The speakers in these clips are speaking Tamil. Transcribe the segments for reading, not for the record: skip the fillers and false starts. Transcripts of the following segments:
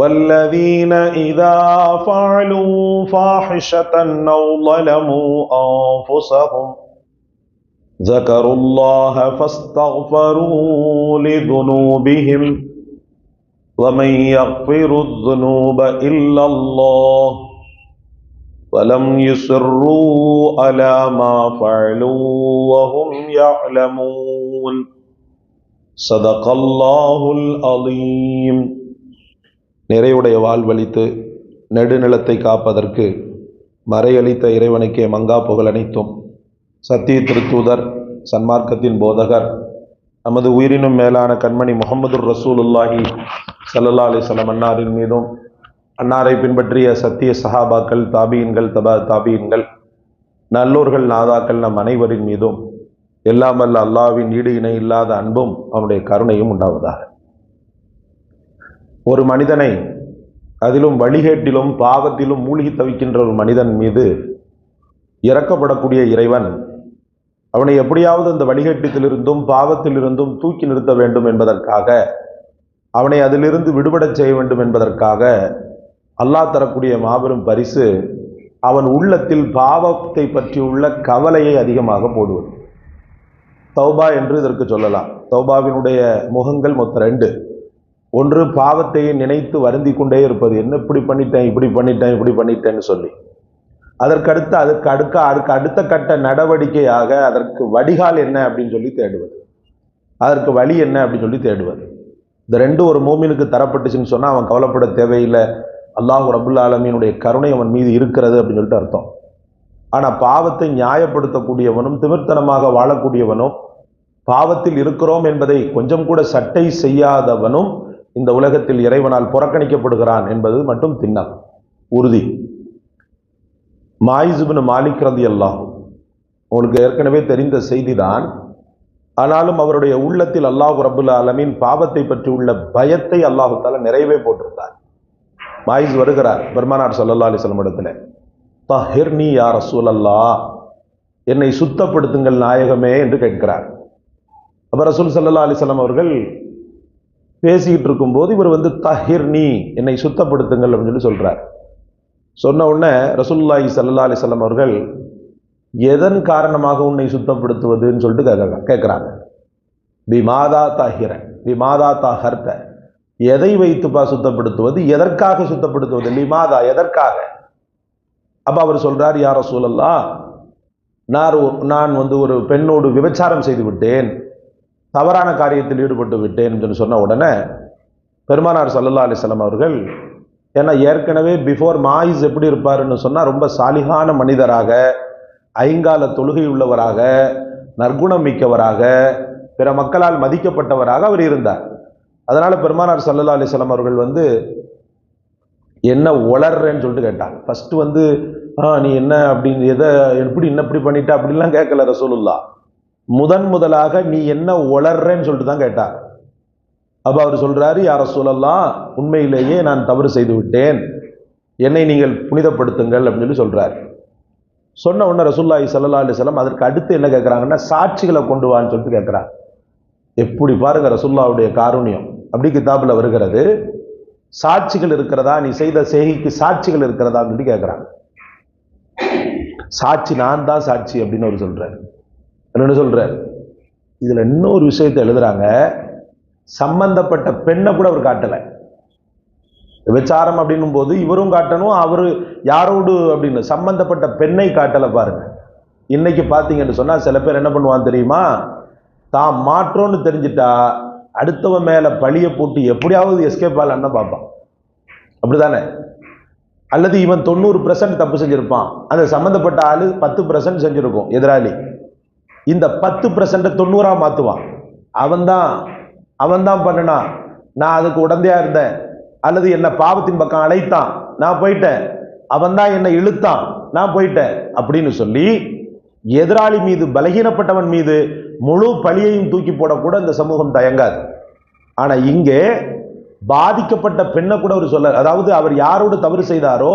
والذين إذا فعلوا فاحشة أو ظلموا أنفسهم ذكروا الله فاستغفروا لذنوبهم ومن يغفر الذنوب إلا الله ولم يصروا على ما فعلوا وهم يعلمون صدق الله العظيم. நிறைவுடைய வாழ்வளித்து நெடுநிலத்தை காப்பதற்கு மறையளித்த இறைவனுக்கே மங்கா புகழ் அனைத்தும். சத்திய திருத்தூதர், சன்மார்க்கத்தின் போதகர், நமது உயிரினும் மேலான கண்மணி முஹம்மது ரசூலுல்லாஹி ஸல்லல்லாஹு அலைஹி வஸல்லம் அன்னாரின் மீதும், அன்னாரை பின்பற்றிய சத்திய சஹாபாக்கள், தாபீன்கள், தபா தாபீன்கள், நல்லோர்கள், நாதாக்கள் நம் அனைவரின் மீதும் எல்லாம் வல்ல அல்லாஹ்வின் ஈடு இணை இல்லாத அன்பும் அவனுடைய கருணையும் உண்டாவதாக. ஒரு மனிதனை, அதிலும் வழிகேட்டிலும் பாவத்திலும் மூழ்கி தவிக்கின்ற ஒரு மனிதன் மீது இறக்கப்படக்கூடிய இறைவன் அவனை எப்படியாவது அந்த வழிகேட்டத்திலிருந்தும் பாவத்திலிருந்தும் தூக்கி நிறுத்த வேண்டும் என்பதற்காக, அவனை அதிலிருந்து விடுபடச் செய்ய வேண்டும் என்பதற்காக அல்லாஹ் தரக்கூடிய மாபெரும் பரிசு அவன் உள்ளத்தில் பாவத்தை பற்றியுள்ள கவலையை அதிகமாக போடுவது. தௌபா என்று இதற்கு சொல்லலாம். தௌபாவினுடைய முகங்கள் மொத்தம் 2. ஒன்று, பாவத்தை நினைத்து வருந்தி கொண்டே இருப்பது, என்ன இப்படி பண்ணிட்டேன், இப்படி பண்ணிட்டேன், இப்படி பண்ணிட்டேன்னு சொல்லி. அதுக்கு அடுத்த கட்ட நடவடிக்கையாக அதற்கு வடிகால் என்ன அப்படின்னு சொல்லி தேடுவது, அதற்கு வழி என்ன அப்படின்னு சொல்லி தேடுவது. இந்த 2 ஒரு மூமினுக்கு தரப்பட்டுச்சுன்னு சொன்னால் அவன் கவலைப்பட தேவையில்லை, அல்லாஹ் ரப்புல் ஆலமீனுடைய கருணை அவன் மீது இருக்கிறது அப்படின்னு சொல்லிட்டு அர்த்தம். ஆனால் பாவத்தை நியாயப்படுத்தக்கூடியவனும் திமிர்த்தனமாக வாழக்கூடியவனும், பாவத்தில் இருக்கிறோம் என்பதை கொஞ்சம் கூட சட்டை செய்யாதவனும் இந்த உலகத்தில் இறைவனால் புறக்கணிக்கப்படுகிறான் என்பது மட்டும் திண்ணம் உறுதி. மாயிஸ் இப்னு மாலிக் ரலியல்லாஹு, உங்களுக்கு ஏற்கனவே தெரிந்த செய்திதான். ஆனாலும் அவருடைய உள்ளத்தில் அல்லாஹ் ரப்புல் ஆலமீன் பாவத்தை பற்றி உள்ள பயத்தை அல்லாஹு தஆலா நிறைவே போட்டிருந்தார். மாயிஸ் வருகிறார் பெருமானார் ஸல்லல்லாஹு அலைஹி வஸல்லம் இடத்துல, தஹிர்னி யா ரசூலல்லாஹ், என்னை சுத்தப்படுத்துங்கள் நாயகமே என்று கேட்கிறார். அப்ப ரசூல் ஸல்லல்லாஹு அலைஹி வஸல்லம் அவர்கள் பேசிக்கிட்டு இருக்கும்போது இவர் தஹிர்னி, என்னை சுத்தப்படுத்துங்கள் அப்படின்னு சொல்றார். சொன்ன உடனே ரசூலுல்லாஹி ஸல்லல்லாஹு அலைஹி வஸல்லம் அவர்கள் எதன் காரணமாக உன்னை சுத்தப்படுத்துவதுன்னு சொல்லிட்டு கேட்குறாங்க. பிமாதா தாஹிர, பிமாதா தாஹர்த, எதை வைத்துப்பா சுத்தப்படுத்துவது, எதற்காக சுத்தப்படுத்துவது, லிமாதா, எதற்காக. அப்ப அவர் சொல்றார், யா ரசூலல்லாஹ், நான் ஒரு பெண்ணோடு விபச்சாரம் செய்து விட்டேன், தவறான காரியத்தில் ஈடுபட்டு விட்டேன் என்று சொன்ன உடனே பெருமானார் ஸல்லல்லாஹு அலைஹி வஸல்லம் அவர்கள், ஏன்னா ஏற்கனவே பிஃபோர் மாயிஸ் எப்படி இருப்பாருன்னு சொன்னால் ரொம்ப சாலிகான மனிதராக, ஐங்கால தொழுகை உள்ளவராக, நற்குணம் மிக்கவராக, பிற மக்களால் மதிக்கப்பட்டவராக அவர் இருந்தார். அதனால பெருமானார் ஸல்லல்லாஹு அலைஹி வஸல்லம் அவர்கள் என்ன உளர்றேன்னு சொல்லிட்டு கேட்டாங்க. ஃபர்ஸ்ட் நீ என்ன அப்படின்னு, எதை எப்படி இப்படி பண்ணிட்ட அப்படின்லாம் கேட்கல ரசூலுல்லாஹ். முதலாக நீ என்ன உளர்றேன்னு சொல்லிட்டு தான் கேட்டார். அப்ப அவர் சொல்றாரு, யா ரசூலல்லாஹ், உண்மையிலேயே நான் தவறு செய்து விட்டேன், என்னை நீங்கள் புனிதப்படுத்துங்கள் அப்படின்னு சொல்லி சொல்றாரு. சொன்ன உடனே ரசூலுல்லாஹி ஸல்லல்லாஹு அலைஹி வஸல்லம் அதற்கு அடுத்து என்ன கேட்கிறாங்கன்னா, சாட்சிகளை கொண்டு வான்னு சொல்லிட்டு கேட்கிறார். எப்படி பாருங்க ரசூலுல்லாஹ்வுடைய காருண்யம். அப்படி கிதாபுல வருகிறது, சாட்சிகள் இருக்கிறதா, நீ செய்த செய்கைக்கு சாட்சிகள் இருக்கிறதா அப்படின்னு கேட்கிறாங்க. சாட்சி, நான் தான் சாட்சி அப்படின்னு அவர் சொல்றாரு. என்ன சொல்றாரு, இதுல இன்னொரு விஷயத்தை எழுதுறாங்க, சம்பந்தப்பட்ட பெண்ணை கூட அவர் காட்டல. விபச்சாரம் அப்படின்னும் போது இவரும் காட்டணும், அவரு யாரோடு அப்படின்னு சம்பந்தப்பட்ட பெண்ணை காட்டல. பாருங்க, இன்னைக்கு பாத்தீங்கன்னு சொன்னா சில பேர் என்ன பண்ணுவான் தெரியுமா, தான் மாற்றோன்னு தெரிஞ்சிட்டா அடுத்தவன் மேல பழிய போட்டு எப்படியாவது எஸ்கேப் ஆகலான்னு பார்ப்பான். அப்படிதானே? அல்லது இவன் 90% தப்பு செஞ்சிருப்பான், அந்த சம்பந்தப்பட்ட ஆளு 10% செஞ்சிருக்கும் எதிராளி. இந்த 10% 90 மாத்துவான். அவன் தான் பண்ணனா, நான் அதுக்கு உடந்தையா இருந்தேன், அல்லது என்ன பாவத்தின் பக்கம் அழைத்தான், நான் போயிட்டேன், அவன் தான் என்னை இழுத்தான், நான் போயிட்டேன் அப்படின்னு சொல்லி எதிராளி மீது, பலகீனப்பட்டவன் மீது முழு பழியையும் தூக்கி போடக்கூட இந்த சமூகம் தயங்காது. ஆனா இங்கே பாதிக்கப்பட்ட பெண்ணை கூட அவர் சொல்லல. அதாவது அவர் யாரோடு தவறு செய்தாரோ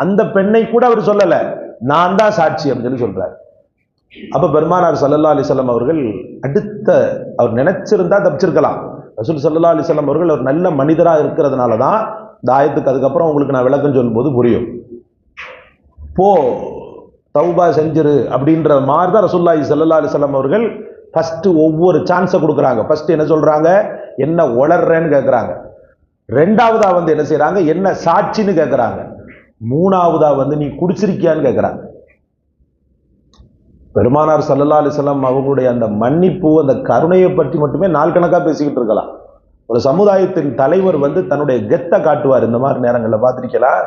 அந்த பெண்ணை கூட அவர் சொல்லல, நான் தான் சாட்சி அப்படின்னு சொல்றாரு. அப்ப பெருமானார் ஸல்லல்லாஹு அலைஹி வஸல்லம் அவர்கள் அவர் நினைச்சிருந்தா தப்பிச்சிருக்கலாம். ரசூல் ஸல்லல்லாஹு அலைஹி வஸல்லம் அவர்கள் ஒரு நல்ல மனிதராக இருக்கிறதுனால தான் இந்த ஆயத்துக்கு அதுக்கப்புறம் உங்களுக்கு நான் விளக்கம் சொல்லும்போது புரியும். போ தௌபா செஞ்சிரு அப்படின்ற மாதிரி தான் ரசூலுல்லாஹி ஸல்லல்லாஹு அலைஹி வஸல்லம் அவர்கள் ஃபர்ஸ்ட் ஒவ்வொரு சான்ஸை கொடுக்குறாங்க. ஃபர்ஸ்ட் என்ன சொல்றாங்க, என்ன உளர்றேன்னு கேட்குறாங்க. ரெண்டாவதா வந்து என்ன செய்யறாங்க, என்ன சாட்சின்னு கேட்குறாங்க. மூணாவதா வந்து நீ குடிச்சிருக்கியான்னு கேட்குறாங்க. பெருமானார் ஸல்லல்லாஹு அலைஹி வஸல்லம் அவங்களுடைய அந்த மன்னிப்பு, அந்த கருணையை பற்றி மட்டுமே நாள் கணக்காக பேசிக்கிட்டு இருக்கலாம். ஒரு சமுதாயத்தின் தலைவர் வந்து தன்னுடைய கெத்தை காட்டுவார். இந்த மாதிரி நேரங்களில் பார்த்திருக்கலாம்.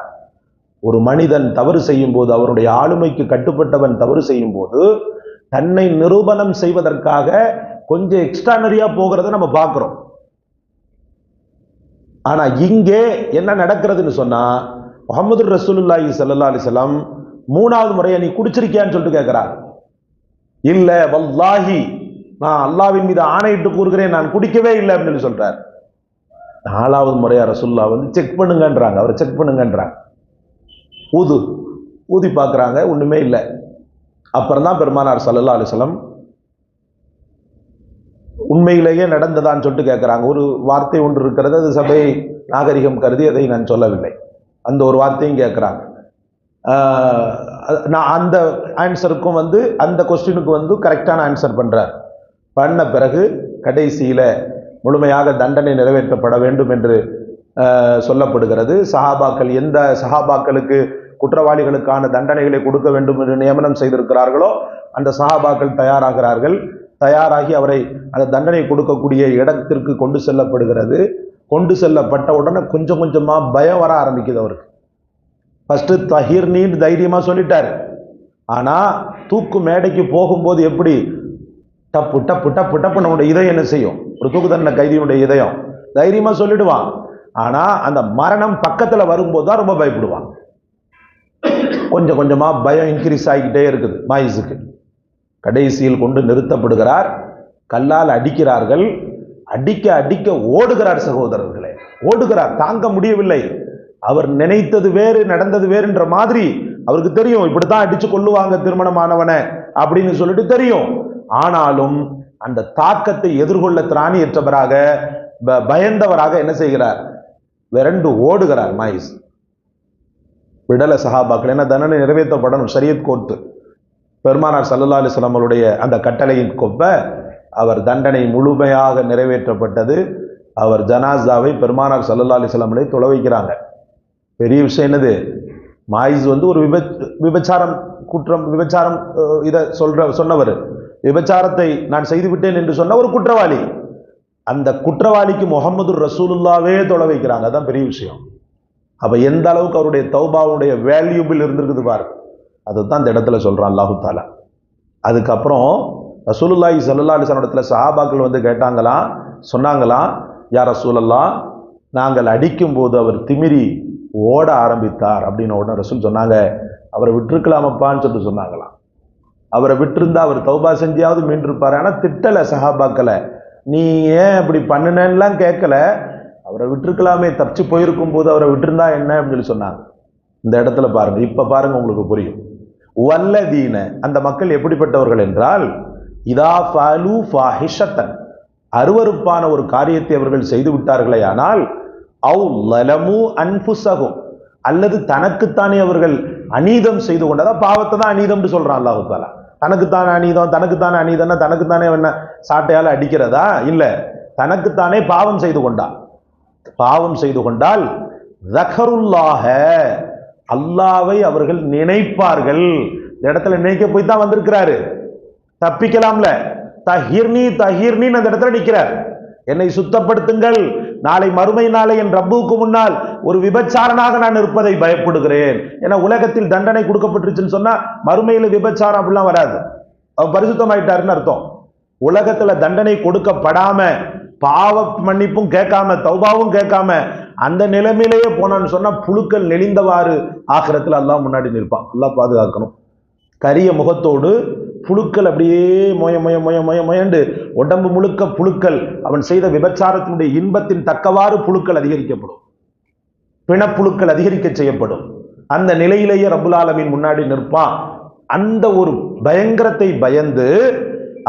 ஒரு மனிதன் தவறு செய்யும் போது, அவருடைய ஆளுமைக்கு கட்டுப்பட்டவன் தவறு செய்யும் போது தன்னை நிரூபணம் செய்வதற்காக கொஞ்சம் எக்ஸ்ட்ரானரியா போகிறத நம்ம பார்க்கிறோம். ஆனா இங்கே என்ன நடக்கிறதுன்னு சொன்னா, முஹம்மது ரசூலுல்லாஹி ஸல்லல்லாஹு அலைஹி வஸல்லம் மூணாவது முறையை நீ குடிச்சிருக்கியான்னு சொல்லிட்டு கேட்கிறார். இல்ல வல்லாஹி, நான் அல்லாஹ்வின் மீது ஆணையிட்டு கூறுகிறேன், நான் குடிக்கவே இல்லை அப்படின்னு சொல்றார். நாலாவது முறையா ரசூலுல்லாஹ் வந்து செக் பண்ணுங்கன்றாங்க. அவரை செக் பண்ணுங்கன்றாங்க. ஊதி பார்க்குறாங்க, ஒண்ணுமே இல்லை. அப்புறம் தான் பெருமானார் ஸல்லல்லாஹு அலைஹி வஸல்லம் உண்மையிலேயே நடந்ததான்னு சொல்லிட்டு கேட்குறாங்க. ஒரு வார்த்தை ஒன்று இருக்கிறது, அது சபை நாகரிகம் கருதி அதை நான் சொல்லவில்லை. அந்த ஒரு வார்த்தையும் கேட்குறாங்க. நான் அந்த ஆன்சருக்கும் வந்து அந்த கொஸ்டினுக்கு வந்து கரெக்டான ஆன்சர் பண்றார். பண்ண பிறகு கடைசியில முழுமையாக தண்டனை நிறைவேற்றப்பட வேண்டும் என்று சொல்லப்படுகிறது. சஹாபாக்கள் எந்த சஹாபாக்களுக்கு குற்றவாளிகளுக்கான தண்டனைகளை கொடுக்க வேண்டும் என்று நியமனம் செய்திருக்கிறார்களோ அந்த சஹாபாக்கள் தயாராகிறார்கள். தயாராகி அவரை அந்த தண்டனை கொடுக்கக்கூடிய இடத்திற்கு கொண்டு செல்லப்படுகிறது. கொண்டு செல்லப்பட்ட உடனே கொஞ்சம் கொஞ்சமா பயம் வர ஆரம்பிக்குது அவருக்கு. ஃபர்ஸ்ட் தஹீர்னீன்னு தைரியமா சொல்லிட்டாரு. ஆனா தூக்கு மேடைக்கு போகும்போது எப்படி டப்பு டப்பு டப்பு டப்பு நம்முடைய இதயம் என்ன செய்யும், ஒரு தூக்கு தண்டனை கைதியினுடைய இதயம் தைரியமா சொல்லிடுவான். ஆனா அந்த மரணம் பக்கத்துல வரும்போது தான் ரொம்ப பயப்படுவான். கொஞ்சம் கொஞ்சமா பயம் இன்க்ரீஸ் ஆகிக்கிட்டே இருக்குது மாயிஸுக்கு. கடைசியில் கொண்டு நிறுத்தப்படுகிறார். கல்லால் அடிக்கிறார்கள். அடிக்க அடிக்க ஓடுகிறார் சகோதரர்களே, ஓடுகிறார். தாங்க முடியவில்லை. அவர் நினைத்தது வேறு, நடந்தது வேறுன்ற மாதிரி அவருக்கு தெரியும். இப்படித்தான் அடிச்சு கொள்ளுவாங்க திருமணமானவனை அப்படின்னு சொல்லிட்டு தெரியும். ஆனாலும் அந்த தாக்கத்தை எதிர்கொள்ள திராணியற்றவராக, பயந்தவராக என்ன செய்கிறார், விரண்டு ஓடுகிறார் மாயிஸ். விடல சஹாபாக்கள், என்ன தண்டனை நிறைவேற்றப்படணும், ஷரியத் கோர்ட்டு. பெருமானார் ஸல்லல்லாஹு அலைஹி வஸல்லம் அவருடைய அந்த கட்டளையின் கொப்ப அவர் தண்டனை முழுமையாக நிறைவேற்றப்பட்டது. அவர் ஜனாசாவை பெருமானார் ஸல்லல்லாஹு அலைஹி வஸல்லம் தொழ வைக்கிறாங்க. பெரிய விஷயம் என்னது, மாயிஸ் வந்து ஒரு விபச்சாரம் குற்றம், விபச்சாரம் இதை சொன்னவர், விபச்சாரத்தை நான் செய்து விட்டேன் என்று சொன்ன ஒரு குற்றவாளி. அந்த குற்றவாளிக்கு முஹம்மது ரசூலுல்லாவே தொழ வைக்கிறாங்க. அதான் பெரிய விஷயம். அப்ப எந்த அளவுக்கு அவருடைய தௌபாவுடைய வேல்யூபிள் இருந்திருக்குது பாரு. அதுதான் இந்த இடத்துல சொல்றான் அல்லாஹு தாலா. அதுக்கப்புறம் ரசூலுல்லாஹி ஸல்லல்லாஹு அலைஹி வஸல்லம் இடத்துல சஹாபாக்கள் வந்து கேட்டாங்களாம், சொன்னாங்களாம், யா ரசூலல்லாஹ், நாங்கள் அடிக்கும் போது அவர் திமிரி ஓட ஆரம்பித்தார் அப்படின்னு உடனே ரசூல் சொன்னாங்க, அவரை விட்டுருக்கலாமப்பான்னு சொல்லிட்டு சொன்னாங்களாம். அவரை விட்டுருந்தா அவர் தௌபா செஞ்சியாவது மீண்டிருப்பாரு. ஆனா திட்டல சஹாபாக்களை, நீ ஏன் அப்படி பண்ணுனேன்னுலாம் கேட்கல, அவரை விட்டுருக்கலாமே, தப்பிச்சு போயிருக்கும் போது அவரை விட்டுருந்தா என்ன அப்படின்னு சொல்லி சொன்னாங்க. இந்த இடத்துல பாருங்க, இப்ப பாருங்க உங்களுக்கு புரியும். வல்லதீன, அந்த மக்கள் எப்படிப்பட்டவர்கள் என்றால், இதா ஃபஅலு ஃபாஹிஷத்தன், அருவருப்பான ஒரு காரியத்தை அவர்கள் செய்து விட்டார்களே ஆனால், அவு லலமு அன்ஃபுஸஹும், அல்லது தனக்குத்தானே அவர்கள் அநீதம் செய்து கொண்டதா, பாவத்தை தான் அநீதம்னு சொல்றான் அல்லாஹ் தஆலா. தனக்குத்தானே அநீதம், தனக்குத்தானே அநீதம்னா தனக்குத்தானே என்ன சாட்டையால அடிக்கிறதா இல்ல, தனக்குத்தானே பாவம் செய்து கொண்டான். பாவம் செய்து கொண்டால் ஸக்கருல்லாஹ, அல்லாஹ்வை அவர்கள் நினைப்பார்கள். இந்த இடத்துல நினைக்க போய் தான் வந்திருக்கிறாரு, தப்பிக்கலாம்ல. தஹீர்னி தஹீர்னி அந்த இடத்துல நிற்கிறார். என்னை சுத்தப்படுத்துங்கள், நாளை மறுமை நாளை என் ரப்புக்கு முன்னால் ஒரு விபச்சாரனாக நான் இருப்பதை பயப்படுகிறேன். ஏன்னா உலகத்தில் தண்டனை கொடுக்கப்பட்டுருச்சுன்னு சொன்னா மறுமையில விபச்சாரம் அப்படிலாம் வராது, அவர் பரிசுத்தமாயிட்டாருன்னு அர்த்தம். உலகத்துல தண்டனை கொடுக்கப்படாம, பாவ மன்னிப்பும் கேட்காம, தௌபாவும் கேட்காம அந்த நிலைமையிலேயே போனான்னு சொன்னா புழுக்கள் நெளிந்தவாறு ஆகிரத்துல அல்லாஹ் முன்னாடி நிற்பான். அல்லாஹ் பாதுகாக்கணும். கரிய முகத்தோடு புழுக்கள் அப்படியே மொய மொய மொய மொய மொயண்டு உடம்பு முழுக்க புழுக்கள். அவன் செய்த விபச்சாரத்தினுடைய இன்பத்தின் தக்கவாறு புழுக்கள் அதிகரிக்கப்படும், பிணப்புழுக்கள் அதிகரிக்க செய்யப்படும். அந்த நிலையிலேயே ரப்புல் ஆலமீன் முன்னாடி நிற்பான். அந்த ஒரு பயங்கரத்தை பயந்து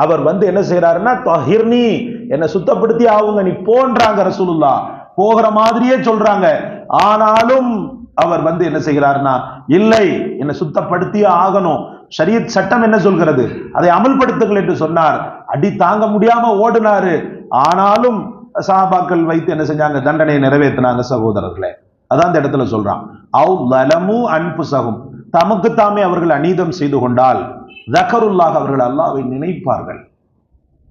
அவர் வந்து என்ன செய்யறாருன்னா, தஹிர்னி, என்னை சுத்தப்படுத்தி ஆகுங்க, நீ போன்றாங்க ரசூலுல்லாஹ். போகிற மாதிரியே சொல்றாங்க. ஆனாலும் அவர் என்ன செய்கிறார்னா, இல்லை, என்னை சுத்தப்படுத்தியே ஆகணும், ஷரியத் சட்டம் என்ன சொல்கிறது அதை அமல்படுத்துங்கள் என்று சொன்னார். அடி தாங்க முடியாம ஓடினாரு. ஆனாலும் சஹாபாக்கள் வைத்து என்ன செஞ்சாங்க, தண்டனையை நிறைவேற்றினாங்க சகோதரர்களே. அதான் இந்த இடத்துல சொல்றான், அவ் லலமு அன்புசகும், தமக்கு தாமே அவர்கள் அநீதம் செய்து கொண்டால், தக்கருல்லாஹ், அவர்கள் அல்லாஹ்வை நினைப்பார்கள்,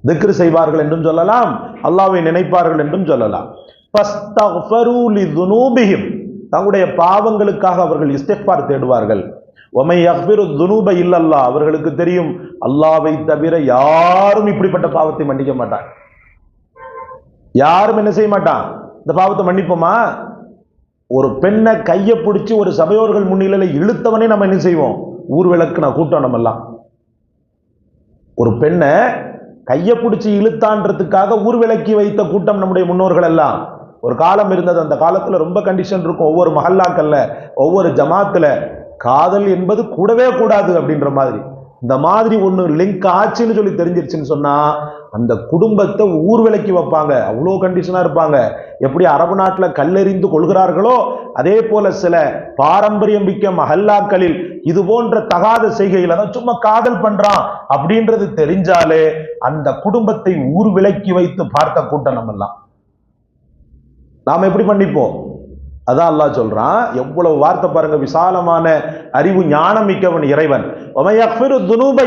திக்ர் செய்வார்கள் என்றும் சொல்லலாம், அல்லாஹ்வை நினைப்பார்கள் என்றும் சொல்லலாம். ஃபஸ்தக்ஃபரு லிதுனூபிஹிம், தங்களுடைய பாவங்களுக்காக அவர்கள் இஸ்திக்பார் தேடுவார்கள். வமை யக்ஃபிரு துனூப இல்லல்லாஹ், அவர்களுக்கு தெரியும் அல்லாஹ்வை தவிர யாரும் இப்படிப்பட்ட பாவத்தை மன்னிக்க மாட்டாங்க. யாரும் என்ன செய்ய மாட்டான், இந்த பாவத்தை மன்னிப்போமா? ஒரு பெண்ணை கையை பிடிச்சி ஒரு சபையோர்கள் முன்னிலையில இழுத்தவனே நம்ம என்ன செய்வோம், ஊர் விளக்குன கூட்டம் நம்ம எல்லாம். ஒரு பெண்ணை கையை பிடிச்சி இழுத்தான்றதுக்காக ஊர் விளக்கி வைத்த கூட்டம் நம்முடைய முன்னோர்கள் எல்லாம். ஒரு காலம் இருந்தது, அந்த காலத்துல ரொம்ப கண்டிஷன் இருக்கும். ஒவ்வொரு மஹல்லாக்கள்ல, ஒவ்வொரு ஜமாத்துல காதல் என்பது கூடவே கூடாது அப்படின்ற மாதிரி. இந்த மாதிரி ஒண்ணு லிங்க் ஆச்சுன்னு சொல்லி தெரிஞ்சிருச்சுன்னு சொன்னா அந்த குடும்பத்தை ஊர் விலக்கி வைப்பாங்க. அவ்வளோ கண்டிஷனா இருப்பாங்க. எப்படி அரபு நாட்டில் கல்லெறிந்து கொள்கிறார்களோ அதே போல சில பாரம்பரியம் மிக்க மஹல்லாக்களில் இது போன்ற தகாத செய்கையில், அதான் சும்மா காதல் பண்றான் அப்படின்றது தெரிஞ்சாலே அந்த குடும்பத்தை ஊர் விலக்கி வைத்து பார்த்த கூட்டம் நம்ம எல்லாம். நாம எப்படி பண்ணிப்போம்? அதான் அல்லாஹ் சொல்றான், எவ்வளவு வார்த்தை பாருங்க, விசாலமான அறிவு ஞானம் மிக்கவன் இறைவன்.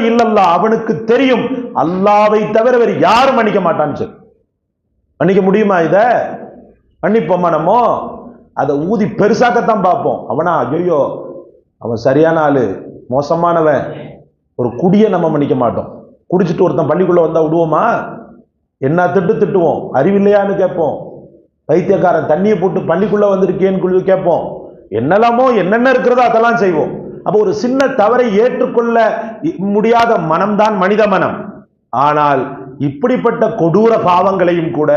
இல்லல்லா, அவனுக்கு தெரியும் அல்லாவை தவிர வேறு யாரும் மன்னிக்க மாட்டான்னு சொல்லி. மன்னிக்க முடியுமா? இத மன்னிப்போமா? நம்ம அதை ஊதி பெருசாக்கத்தான் பார்ப்போம். அவனா ஐயோ அவன் சரியான ஆளு, மோசமானவன், ஒரு குடியை நம்ம மன்னிக்க மாட்டோம். குடிச்சிட்டு ஒருத்தன் பள்ளிக்குள்ள வந்தா விடுவோமா? என்ன திட்டுவோம், அறிவில்லையான்னு கேட்போம். பைத்தியக்காரன் தண்ணியை போட்டு பள்ளிக்குள்ள வந்திருக்கேன்னு கேட்போம். என்னெல்லாமோ என்னென்ன இருக்கிறதோ அதெல்லாம் செய்வோம். அப்போ ஒரு சின்ன தவறை ஏற்றுக்கொள்ள முடியாத மனம்தான் மனித மனம். ஆனால் இப்படிப்பட்ட கொடூர பாவங்களையும் கூட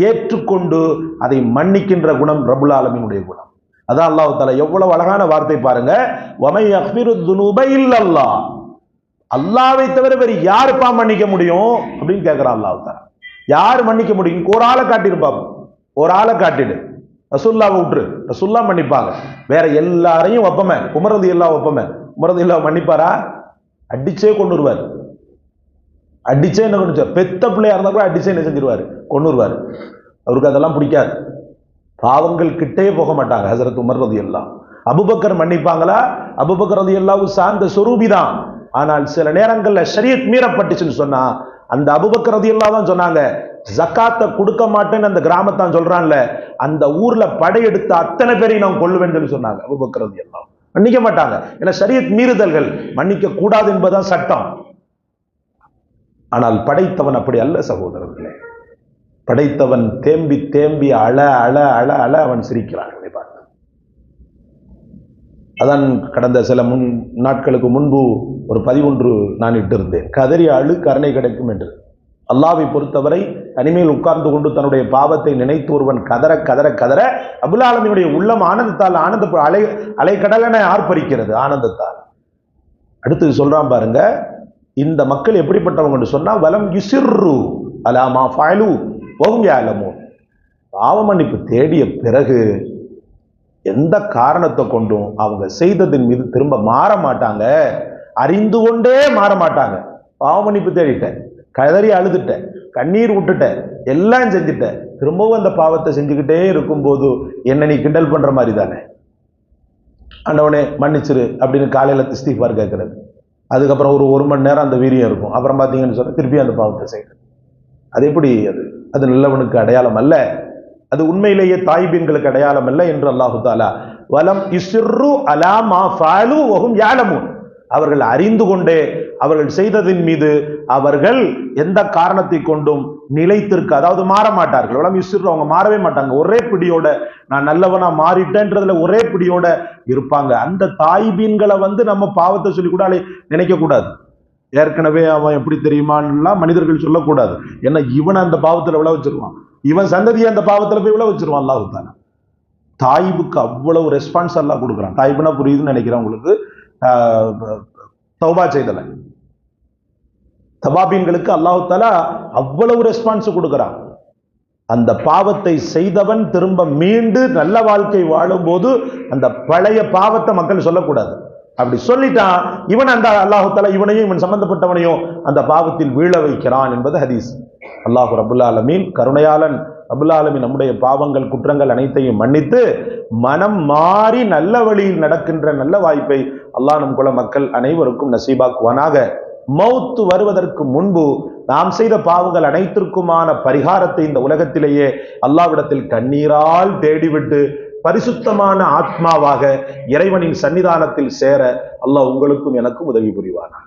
ஏற்றுக்கொண்டு அதை மன்னிக்கின்ற குணம் ரப்புல் ஆலமீனுடைய குணம். அதான் அல்லாஹ் தஆலா எவ்வளவு அழகான வார்த்தை பாருங்க, வமை யக்ஃபிரு துனூப இல்லல்லாஹ், அல்லாஹ்வை தவிர வேறு யாருப்பா மன்னிக்க முடியும் அப்படின்னு கேட்கிறான் அல்லாஹ் தஆலா. யார் மன்னிக்க முடியும்? ஒரு ஆளை காட்டியிருப்பாங்க, ஒரு ஆளை காட்டிடு, ரசூல்லாவை விட்டுரு, ரசூல்லா மன்னிப்பாங்க. வேற எல்லாரையும் வைப்பமே, உமரது எல்லா வைப்பமே. உமரது எல்லா மன்னிப்பாரா? அடிச்சே கொண்டுருவார். அடிச்சே என்ன கொண்டு, பெத்த பிள்ளையா இருந்தா கூட அடிச்சே என்ன செஞ்சிருவாரு, கொண்டுருவாரு. அவருக்கு அதெல்லாம் பிடிக்காது. பாவங்கள் கிட்டே போக மாட்டாங்க ஹஸரத் உமர் ரலியல்லாஹு. அபூபக்கர் மன்னிப்பாங்களா? அபூபக்கர் ரலியல்லாஹு சார்ந்த சொரூபி தான். ஆனால் சில நேரங்கள்ல ஷரியத் மீறப்பட்டுச்சுன்னு சொன்னா அந்த அபூபக்கர் ரலியல்லாஹு தான் சொன்னாங்க, ஜக்காத்தை கொடுக்க மாட்டேன்னு அந்த கிராமத்தான் சொல்றான்ல, அந்த ஊர்ல படையெடுத்த அத்தனை பேரையும் நான் கொள்ளுவேன் சொல்லி சொன்னாங்க அபூபக்கர் ரலியல்லாஹு. மன்னிக்க மாட்டாங்க, ஏன்னா ஷரியத் மீறுதல்கள், மன்னிக்க கூடாது என்பதுதான் சட்டம். ஆனால் படைத்தவன் அப்படி அல்ல சகோதரர்களே. படைத்தவன் தேம்பி தேம்பி அழ அழ அழ அழ அவன் சிரிக்கிறான். அதான் கடந்த சில நாட்களுக்கு முன்பு ஒரு 11 நான் இட்டிருந்தேன், கதறி அழு கருணை கிடைக்கும் என்று. அல்லாஹ்வை பொறுத்தவரை தனிமையில் உட்கார்ந்து கொண்டு தன்னுடைய பாவத்தை நினைத்து ஒருவன் கதற கதற கதற ரப்புல் ஆலமீனுடைய உள்ளம் ஆனந்தத்தால் அலைக்கடலென ஆர்ப்பரிக்கிறது ஆனந்தத்தால். அடுத்து சொல்றான் பாருங்க, இந்த மக்கள் எப்படிப்பட்டவங்க சொன்னா, வலம் யுசிர்ரு அலா மா ஃபஅலு வஹும் யஅலமூன், பாவ மன்னிப்பு தேடிய பிறகு எந்த காரணத்தை கொண்டும் அவங்க செய்ததின் மீது திரும்ப மாற மாட்டாங்க, அறிந்து கொண்டே மாற மாட்டாங்க. பாவ மன்னிப்பு தேடிட்டேன், கதறி அழுதுட்டேன், கண்ணீர் விட்டுட்டேன், எல்லாம் செஞ்சுட்டேன், திரும்பவும் அந்த பாவத்தை செஞ்சுக்கிட்டே இருக்கும்போது என்ன நீ கிண்டல் பண்ற மாதிரி தானே, ஆண்டவனே மன்னிச்சிரு அப்படின்னு காலையில இஸ்திக்பார் கேட்கறது. அதுக்கப்புறம் ஒரு மணி நேரம் அந்த வீரியம் இருக்கும். அப்புறம் பார்த்தீங்கன்னு சொன்னா திருப்பி அந்த பாவத்தை செய்யறது. அது எப்படி? அது நல்லவனுக்கு அடையாளம் அல்ல, அது உண்மையிலேயே தாய்பீன்களுக்கு அடையாளம் அல்ல என்று அல்லாஹு தஆலா வலம் யுஸ்ரு அலா மா ஃபஅலு வஹும் யஅலமூன், அவர்கள் அறிந்து கொண்டே அவர்கள் செய்ததின் மீது அவர்கள் எந்த காரணத்தை கொண்டும் நிலைத்திருக்க, அதாவது மாற மாட்டார்கள். வலம் யுஸ்ரு, அவங்க மாறவே மாட்டாங்க. ஒரே பிடியோட நான் நல்லவனா மாறிட்டேன்றதுல ஒரே பிடியோட இருப்பாங்க. அந்த தாய்பீன்களை நம்ம பாவத்தை சொல்லி கூட நினைக்க கூடாது. ஏற்கனவே அவன் எப்படி தெரியுமான்லாம் மனிதர்கள் சொல்லக்கூடாது. ஏன்னா இவன் அந்த பாவத்துல விழ வச்சிருவான், இவன் சந்ததியை அந்த பாவத்துல போய் விழ வச்சிருவான் அல்லாஹ் தஆலா. தாயிபுக்கு அவ்வளவு ரெஸ்பான்ஸ் எல்லாம் கொடுக்குறான். தாயிபுனா புரியுதுன்னு நினைக்கிறேன் உங்களுக்கு. தௌபா செய்தல தபாபீன்களுக்கு அல்லாஹ் தஆலா அவ்வளவு ரெஸ்பான்ஸ் கொடுக்குறான். அந்த பாவத்தை செய்தவன் திரும்ப மீண்டு நல்ல வாழ்க்கை வாழும் போது அந்த பழைய பாவத்தை மக்கள் சொல்லக்கூடாது. அப்படி சொல்லிட்டான் இவன் அந்த அல்லாஹு தஆலா இவனையும் இவன் சம்பந்தப்பட்டவனையும் அந்த பாவத்தில் வீழ வைக்கிறான் என்பது ஹதீஸ். அல்லாஹ் ரப்புல் ஆலமீன் கருணையாளன். ரப்புல் ஆலமீன் நம்முடைய பாவங்கள் குற்றங்கள் அனைத்தையும் மன்னித்து மனம் மாறி நல்ல வழியில் நடக்கின்ற நல்ல வாய்ப்பை அல்லாஹ் நம் குல மக்கள் அனைவருக்கும் நசீபாக்குவானாக. மௌத்து வருவதற்கு முன்பு நாம் செய்த பாவங்கள் அனைத்திற்குமான பரிகாரத்தை இந்த உலகத்திலேயே அல்லாஹ்விடத்தில் கண்ணீரால் தேடிவிட்டு பரிசுத்தமான ஆத்மாவாக இறைவனின் சன்னிதானத்தில் சேர அல்லாஹ் உங்களுக்கும் எனக்கும் உதவி புரிவானாக.